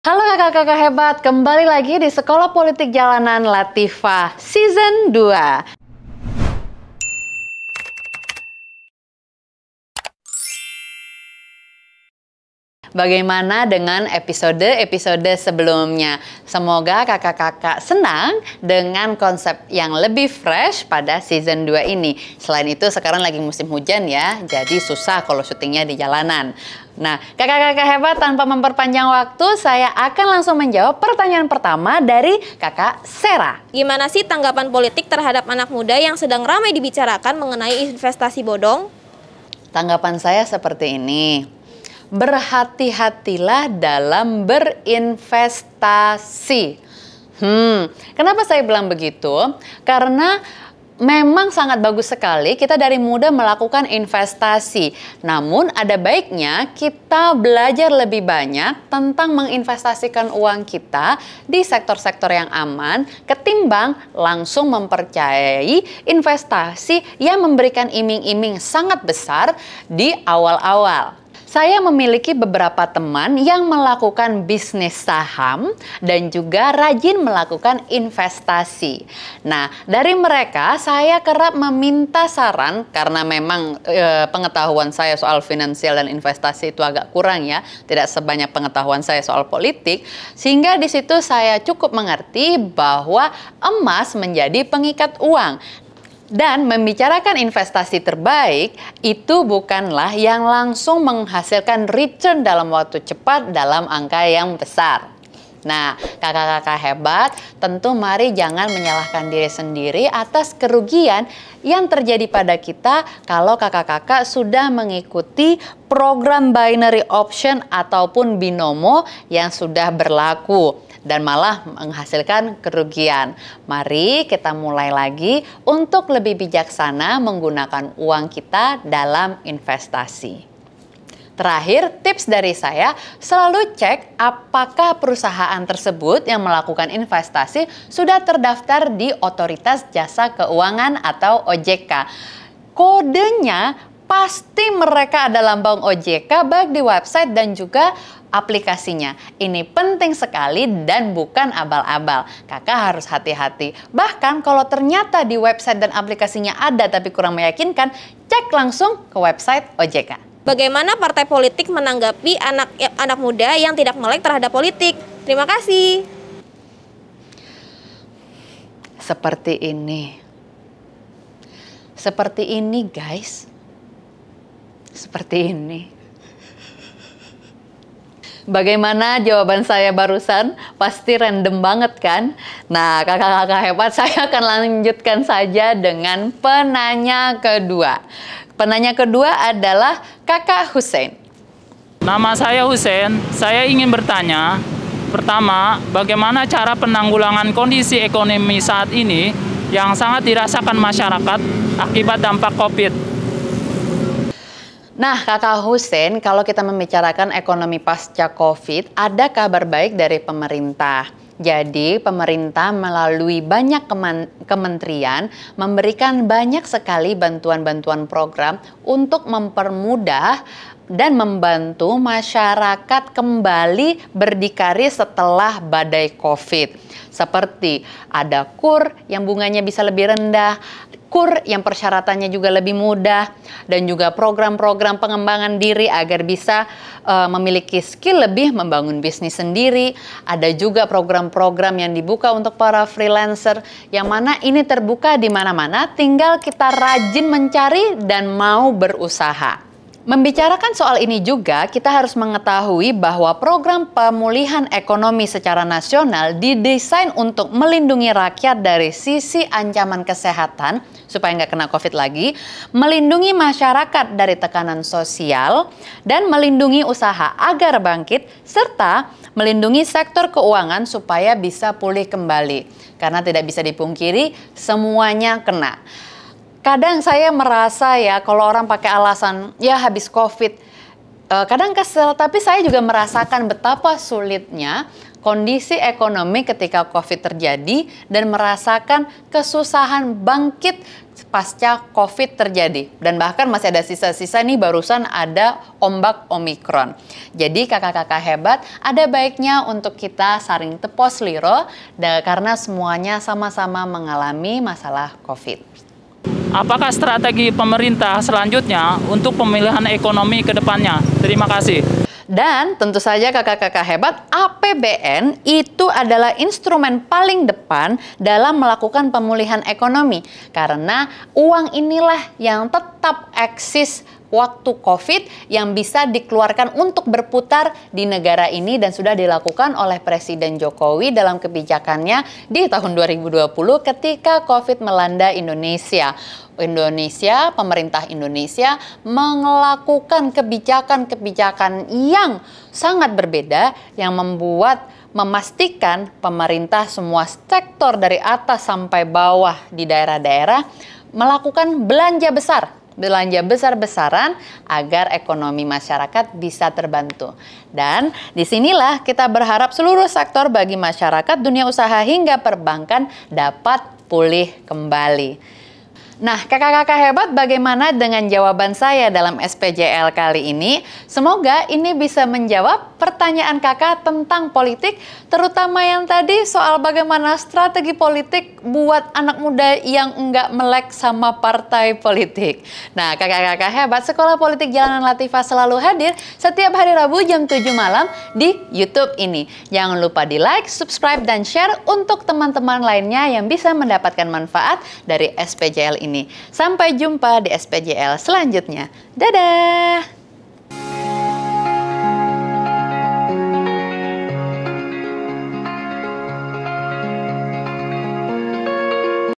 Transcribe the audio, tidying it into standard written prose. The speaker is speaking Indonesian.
Halo kakak-kakak hebat, kembali lagi di Sekolah Politik Jalanan Latifah Season 2. Bagaimana dengan episode-episode sebelumnya? Semoga kakak-kakak senang dengan konsep yang lebih fresh pada season 2 ini. Selain itu sekarang lagi musim hujan ya, jadi susah kalau syutingnya di jalanan. Nah, kakak-kakak hebat, tanpa memperpanjang waktu, saya akan langsung menjawab pertanyaan pertama dari kakak Sera. Gimana sih tanggapan politik terhadap anak muda yang sedang ramai dibicarakan mengenai investasi bodong? Tanggapan saya seperti ini. Berhati-hatilah dalam berinvestasi. Kenapa saya bilang begitu? Karena memang sangat bagus sekali kita dari muda melakukan investasi. Namun ada baiknya kita belajar lebih banyak tentang menginvestasikan uang kita di sektor-sektor yang aman ketimbang langsung mempercayai investasi yang memberikan iming-iming sangat besar di awal-awal. Saya memiliki beberapa teman yang melakukan bisnis saham dan juga rajin melakukan investasi. Nah, dari mereka saya kerap meminta saran karena memang pengetahuan saya soal finansial dan investasi itu agak kurang ya, tidak sebanyak pengetahuan saya soal politik, sehingga di situ saya cukup mengerti bahwa emas menjadi pengikat uang. Dan membicarakan investasi terbaik itu bukanlah yang langsung menghasilkan return dalam waktu cepat dalam angka yang besar. Nah, kakak-kakak hebat, tentu mari jangan menyalahkan diri sendiri atas kerugian yang terjadi pada kita kalau kakak-kakak sudah mengikuti program binary option ataupun binomo yang sudah berlaku dan malah menghasilkan kerugian. Mari kita mulai lagi untuk lebih bijaksana menggunakan uang kita dalam investasi. Terakhir, tips dari saya, selalu cek apakah perusahaan tersebut yang melakukan investasi sudah terdaftar di Otoritas Jasa Keuangan atau OJK. Kodenya pasti mereka ada lambang OJK baik di website dan juga aplikasinya. Ini penting sekali dan bukan abal-abal. Kakak harus hati-hati. Bahkan kalau ternyata di website dan aplikasinya ada tapi kurang meyakinkan, cek langsung ke website OJK. Bagaimana partai politik menanggapi anak muda yang tidak melek terhadap politik? Terima kasih. Seperti ini. Seperti ini, guys. Seperti ini. Bagaimana jawaban saya barusan? Pasti random banget kan? Nah, kakak-kakak hebat, saya akan lanjutkan saja dengan penanya kedua. Penanya kedua adalah Kakak Hussein. Nama saya Hussein, saya ingin bertanya, pertama, bagaimana cara penanggulangan kondisi ekonomi saat ini yang sangat dirasakan masyarakat akibat dampak COVID? Nah, Kakak Hussein, kalau kita membicarakan ekonomi pasca COVID, ada kabar baik dari pemerintah. Jadi, pemerintah melalui banyak kementerian memberikan banyak sekali bantuan-bantuan program untuk mempermudah dan membantu masyarakat kembali berdikari setelah badai COVID. Seperti ada KUR yang bunganya bisa lebih rendah, KUR yang persyaratannya juga lebih mudah, dan juga program-program pengembangan diri agar bisa memiliki skill lebih membangun bisnis sendiri. Ada juga program-program yang dibuka untuk para freelancer, yang mana ini terbuka di mana-mana, tinggal kita rajin mencari dan mau berusaha. Membicarakan soal ini juga, kita harus mengetahui bahwa program pemulihan ekonomi secara nasional didesain untuk melindungi rakyat dari sisi ancaman kesehatan, supaya nggak kena COVID lagi, melindungi masyarakat dari tekanan sosial, dan melindungi usaha agar bangkit, serta melindungi sektor keuangan supaya bisa pulih kembali. Karena tidak bisa dipungkiri, semuanya kena. Kadang saya merasa ya kalau orang pakai alasan ya habis COVID, Kadang kesel, tapi saya juga merasakan betapa sulitnya kondisi ekonomi ketika COVID terjadi dan merasakan kesusahan bangkit pasca COVID terjadi. Dan bahkan masih ada sisa-sisa nih, barusan ada ombak Omikron. Jadi kakak-kakak hebat, ada baiknya untuk kita saling tepos liro karena semuanya sama-sama mengalami masalah COVID. Apakah strategi pemerintah selanjutnya untuk pemilihan ekonomi ke depannya? Terima kasih. Dan tentu saja kakak-kakak hebat, APBN itu adalah instrumen paling depan dalam melakukan pemulihan ekonomi. Karena uang inilah yang tetap eksis waktu COVID yang bisa dikeluarkan untuk berputar di negara ini dan sudah dilakukan oleh Presiden Jokowi dalam kebijakannya di tahun 2020 ketika COVID melanda Indonesia. Pemerintah Indonesia melakukan kebijakan-kebijakan yang sangat berbeda yang memastikan pemerintah semua sektor dari atas sampai bawah di daerah-daerah melakukan belanja besar-besaran agar ekonomi masyarakat bisa terbantu. Dan disinilah kita berharap seluruh sektor bagi masyarakat, dunia usaha hingga perbankan dapat pulih kembali. Nah, kakak-kakak hebat, bagaimana dengan jawaban saya dalam SPJL kali ini? Semoga ini bisa menjawab pertanyaan kakak tentang politik, terutama yang tadi soal bagaimana strategi politik buat anak muda yang enggak melek sama partai politik. Nah, kakak-kakak hebat, Sekolah Politik Jalanan Latifah selalu hadir setiap hari Rabu jam 7 malam di YouTube ini. Jangan lupa di like, subscribe, dan share untuk teman-teman lainnya yang bisa mendapatkan manfaat dari SPJL ini. Sampai jumpa di SPJL selanjutnya. Dadah!